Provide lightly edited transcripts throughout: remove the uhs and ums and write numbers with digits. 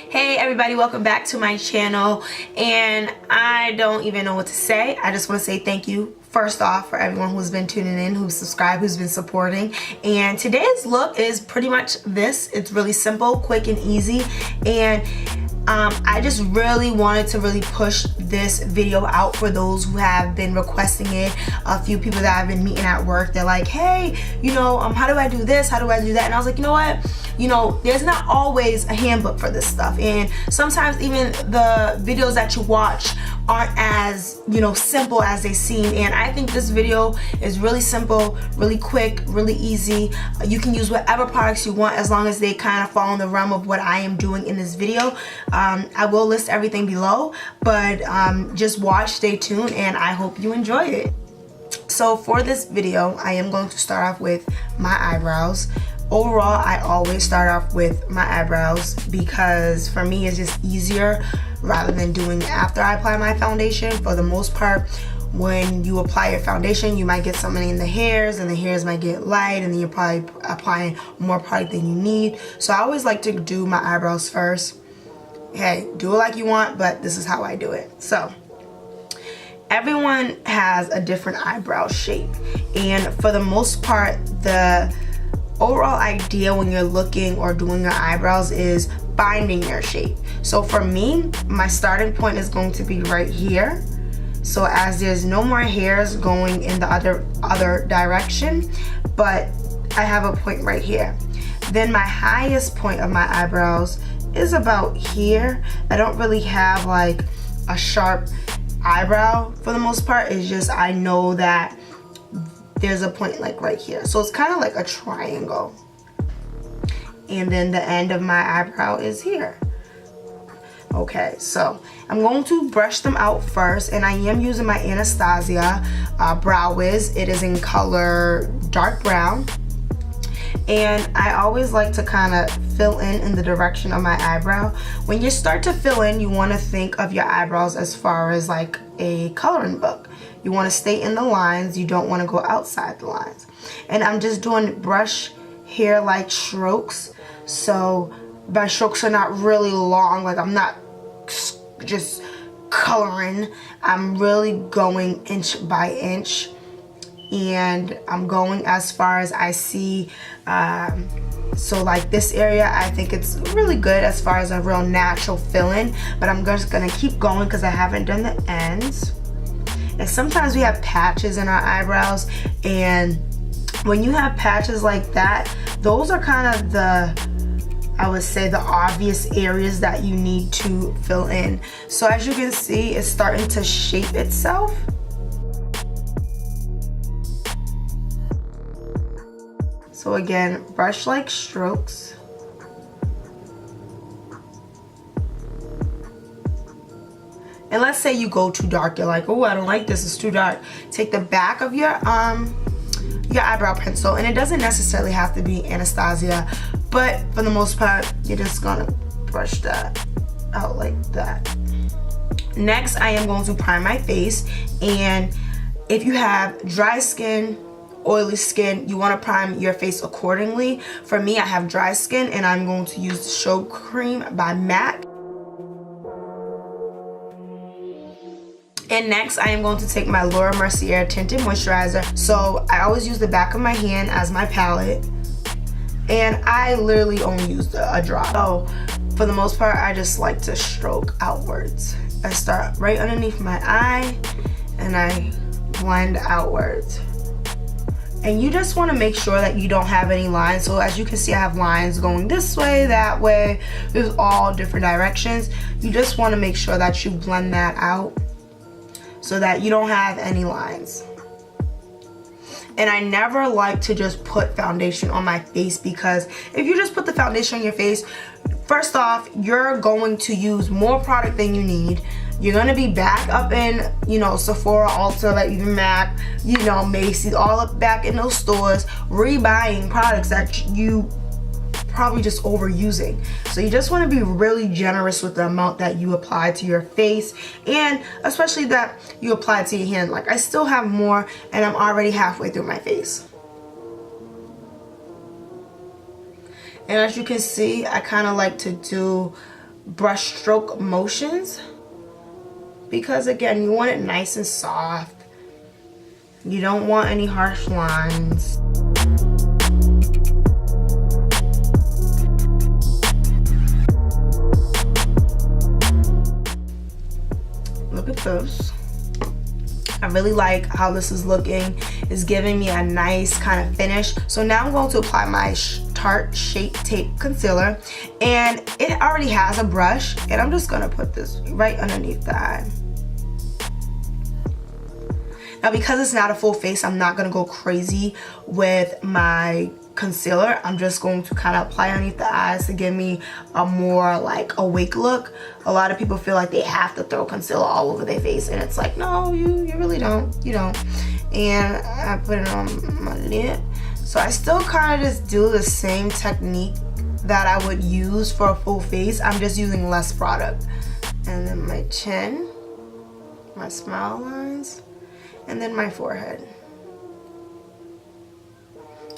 Hey everybody, welcome back to my channel. And I don't even know what to say. I just want to say thank you first off for everyone who's been tuning in, who's subscribed, who's been supporting. And today's look is pretty much this. It's really simple, quick and easy. And I just really wanted to push this video out for those who have been requesting it. A few people that I've been meeting at work, they're like, hey, how do I do this? How do I do that? And I was like, you know what? There's not always a handbook for this stuff. And sometimes even the videos that you watch aren't as, simple as they seem. And I think this video is really simple, really quick, really easy. You can use whatever products you want as long as they kind of fall in the realm of what I am doing in this video. I will list everything below, but just watch, stay tuned, and I hope you enjoy it. So for this video, I am going to start off with my eyebrows. Overall, I always start off with my eyebrows because for me it's just easier rather than doing it after I apply my foundation. For the most part, when you apply your foundation, you might get something in the hairs and the hairs might get light and then you're probably applying more product than you need. So I always like to do my eyebrows first. Hey, do it like you want, but this is how I do it. So everyone has a different eyebrow shape, and for the most part, the overall idea when you're looking or doing your eyebrows is finding your shape. So for me, my starting point is going to be right here. So as there's no more hairs going in the other direction, but I have a point right here. Then my highest point of my eyebrows is about here. I don't really have like a sharp eyebrow for the most part. It's just I know that there's a point like right here. So it's kind of like a triangle. And then the end of my eyebrow is here. Okay, so I'm going to brush them out first, and I am using my Anastasia Brow Wiz. It is in color dark brown. And I always like to kind of fill in the direction of my eyebrow. When you start to fill in, you want to think of your eyebrows as far as like a coloring book. You want to stay in the lines. You don't want to go outside the lines. And I'm just doing brush hair like strokes. So my strokes are not really long. Like I'm not just coloring. I'm really going inch by inch. And I'm going as far as I see. So like this area, I think it's really good as far as a real natural fill-in, but I'm just gonna keep going because I haven't done the ends. And sometimes we have patches in our eyebrows, and when you have patches like that, those are kind of I would say the obvious areas that you need to fill in. So as you can see, it's starting to shape itself. So again, brush like strokes. And let's say you go too dark, you're like, oh, I don't like this, it's too dark. Take the back of your eyebrow pencil, and it doesn't necessarily have to be Anastasia, but for the most part, you're just gonna brush that out like that. Next, I am going to prime my face, and if you have dry skin, oily skin, you want to prime your face accordingly. For me, I have dry skin, and I'm going to use the Show Cream by MAC. And next, I am going to take my Laura Mercier Tinted Moisturizer. So I always use the back of my hand as my palette, and I literally only use a drop. So for the most part, I just like to stroke outwards. I start right underneath my eye, and I blend outwards. And you just want to make sure that you don't have any lines. So as you can see, I have lines going this way, that way. There's all different directions. You just want to make sure that you blend that out so that you don't have any lines. And I never like to just put foundation on my face, because if you just put the foundation on your face, first off, you're going to use more product than you need. You're gonna be back up in, Sephora, Ulta, even MAC, Macy's, all up back in those stores, rebuying products that you probably just overusing. So you just want to be really generous with the amount that you apply to your face, and especially that you apply to your hand. Like I still have more, and I'm already halfway through my face. And as you can see, I kind of like to do brush stroke motions, because again, you want it nice and soft. You don't want any harsh lines. Look at this. I really like how this is looking. It's giving me a nice kind of finish. So now I'm going to apply my Tarte Shape Tape Concealer, and it already has a brush, and I'm just gonna put this right underneath the eye. Now, because it's not a full face, I'm not gonna go crazy with my concealer. I'm just going to kind of apply underneath the eyes to give me a more like awake look. A lot of people feel like they have to throw concealer all over their face, and it's like, no, you really don't. You don't. And I put it on my lid. So I still kind of just do the same technique that I would use for a full face. I'm just using less product. And then my chin, my smile lines, and then my forehead.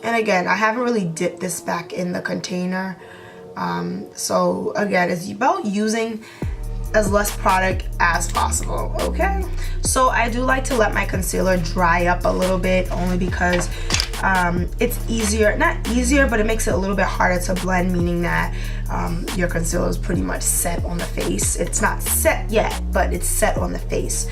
And again, I haven't really dipped this back in the container. So again, it's about using as less product as possible, okay? So I do like to let my concealer dry up a little bit, only because it's easier, not easier, but it makes it a little bit harder to blend, meaning that your concealer is pretty much set on the face. It's not set yet, but it's set on the face.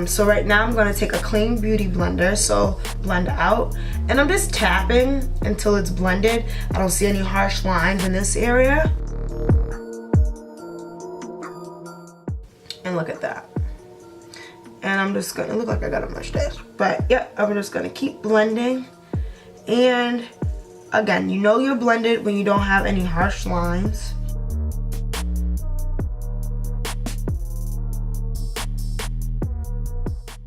So right now I'm gonna take a clean beauty blender, so blend out, and I'm just tapping until it's blended. I don't see any harsh lines in this area. And look at that. And I'm just gonna, look like I got a mustache, but yep, I'm just gonna keep blending. And again, you know you're blended when you don't have any harsh lines.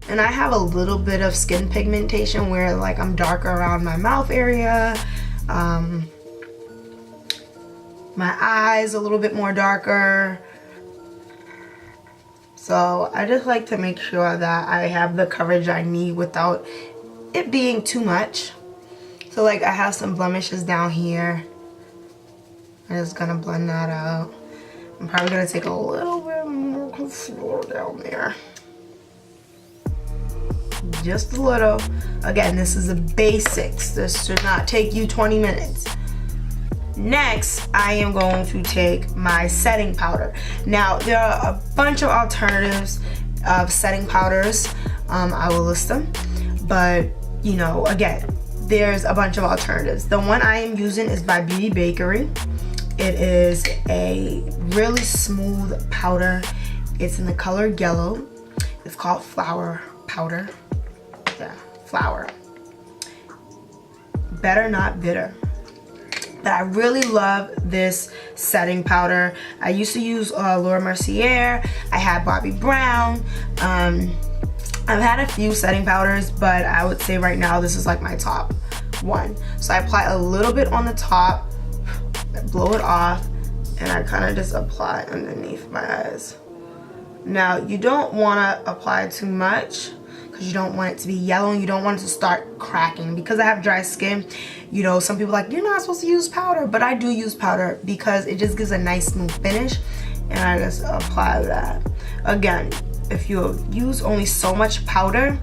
And I have a little bit of skin pigmentation where like I'm darker around my mouth area, my eyes a little bit more darker. So I just like to make sure that I have the coverage I need without it being too much. So like I have some blemishes down here. I'm just gonna blend that out. I'm probably gonna take a little bit more concealer down there. Just a little. Again, this is the basics. This should not take you 20 minutes. Next, I am going to take my setting powder. Now, there are a bunch of alternatives of setting powders. I will list them. But, you know, again, there's a bunch of alternatives. The one I am using is by Beautybysheek. It is a really smooth powder. It's in the color yellow. It's called Flower Powder. Yeah, flower. Better Not Bitter. But I really love this setting powder. I used to use Laura Mercier. I had Bobbi Brown. I've had a few setting powders, but I would say right now this is like my top one. So I apply a little bit on the top, blow it off, and I kind of just apply underneath my eyes. Now, you don't want to apply too much because you don't want it to be yellow and you don't want it to start cracking. Because I have dry skin, you know, some people are like, you're not supposed to use powder, but I do use powder because it just gives a nice smooth finish, and I just apply that. Again, if you use only so much powder,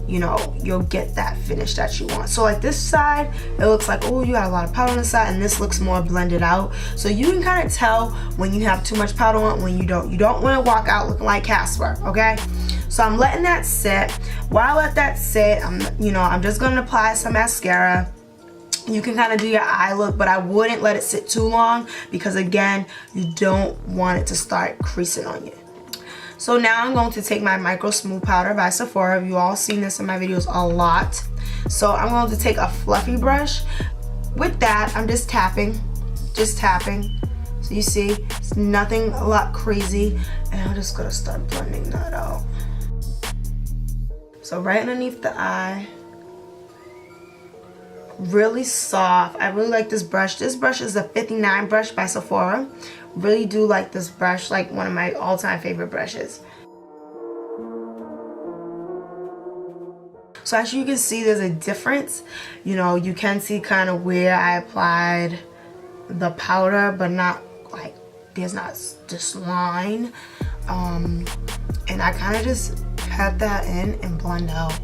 you know, you'll get that finish that you want. So like this side, it looks like, oh, you got a lot of powder on the side, and this looks more blended out. So you can kind of tell when you have too much powder on, when you don't. You don't want to walk out looking like Casper, okay? So I'm letting that sit. While I let that sit, I'm just gonna apply some mascara. You can kind of do your eye look, but I wouldn't let it sit too long because again, you don't want it to start creasing on you. So now I'm going to take my Micro Smooth Powder by Sephora. You all seen this in my videos a lot. So I'm going to take a fluffy brush. With that, I'm just tapping. So you see, it's nothing a lot crazy. And I'm just gonna start blending that out. So right underneath the eye. Really soft. I really like this brush. This brush is a 59 brush by Sephora. Really do like this brush, like one of my all-time favorite brushes. So as you can see, there's a difference. You know, you can see kind of where I applied the powder, but not like there's not this line. And I kind of just pat that in and blend out.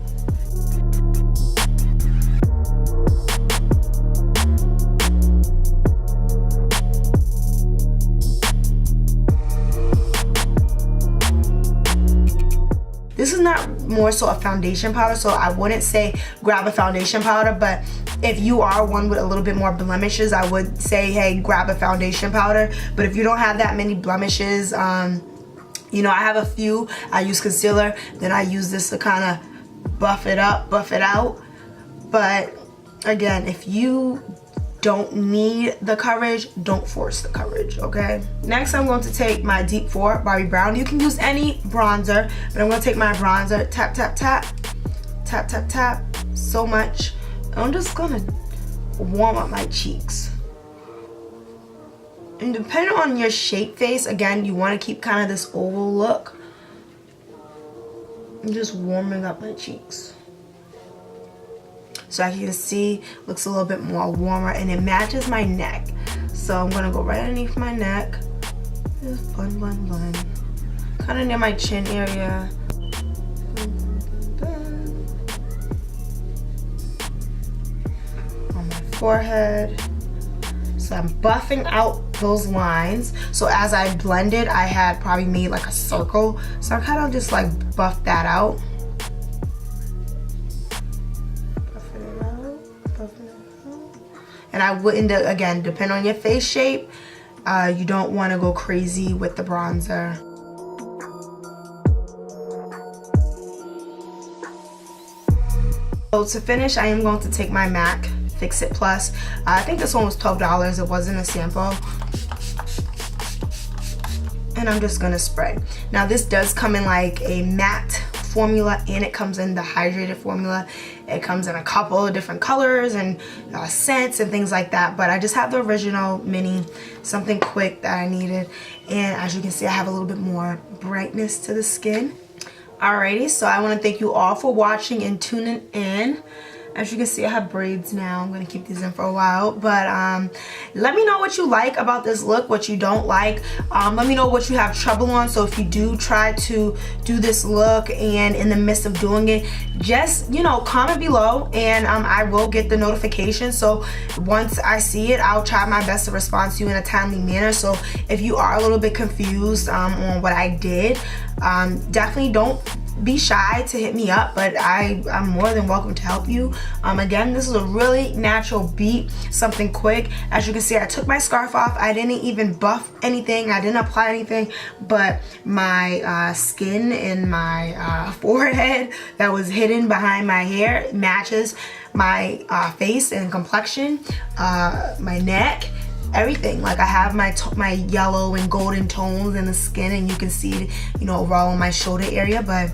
This is not more so a foundation powder, so I wouldn't say grab a foundation powder, but if you are one with a little bit more blemishes, I would say, hey, grab a foundation powder. But if you don't have that many blemishes, you know, I have a few. I use concealer, then I use this to kind of buff it up, buff it out. But again, if you don't need the coverage, don't force the coverage, okay? Next, I'm going to take my Deep 4 Barbie Brown. You can use any bronzer, but I'm going to take my bronzer, tap, tap, tap, tap, tap, tap, so much. I'm just going to warm up my cheeks. And depending on your shape face, again, you want to keep kind of this oval look. I'm just warming up my cheeks. So as you can see, looks a little bit more warmer and it matches my neck. So I'm gonna go right underneath my neck. Just blend, blend, blend. Kind of near my chin area. On my forehead. So I'm buffing out those lines. So as I blended, I had probably made like a circle. So I kind of just like buffed that out. And I wouldn't, again, depend on your face shape. You don't want to go crazy with the bronzer. So to finish, I am going to take my MAC Fix It Plus. I think this one was $12. It wasn't a sample. And I'm just gonna spray. Now this does come in like a matte formula, and it comes in the hydrated formula. It comes in a couple of different colors and scents and things like that, but I just have the original mini, something quick that I needed. And as you can see, I have a little bit more brightness to the skin. Alrighty, so I want to thank you all for watching and tuning in. As you can see, I have braids now. I'm going to keep these in for a while. But let me know what you like about this look, what you don't like. Let me know what you have trouble on. So if you do try to do this look and in the midst of doing it, just, you know, comment below and I will get the notification. So once I see it, I'll try my best to respond to you in a timely manner. So if you are a little bit confused on what I did, definitely don't be shy to hit me up, but I'm more than welcome to help you. Again, this is a really natural beat, something quick. As you can see, I took my scarf off. I didn't even buff anything. I didn't apply anything, but my skin and my forehead that was hidden behind my hair matches my face and complexion, my neck, everything. Like I have my yellow and golden tones in the skin, and you can see it, you know, overall on my shoulder area. But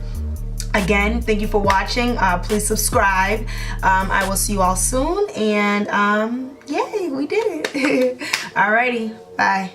again, thank you for watching. Please subscribe. I will see you all soon, and yay, we did it. Alrighty, bye.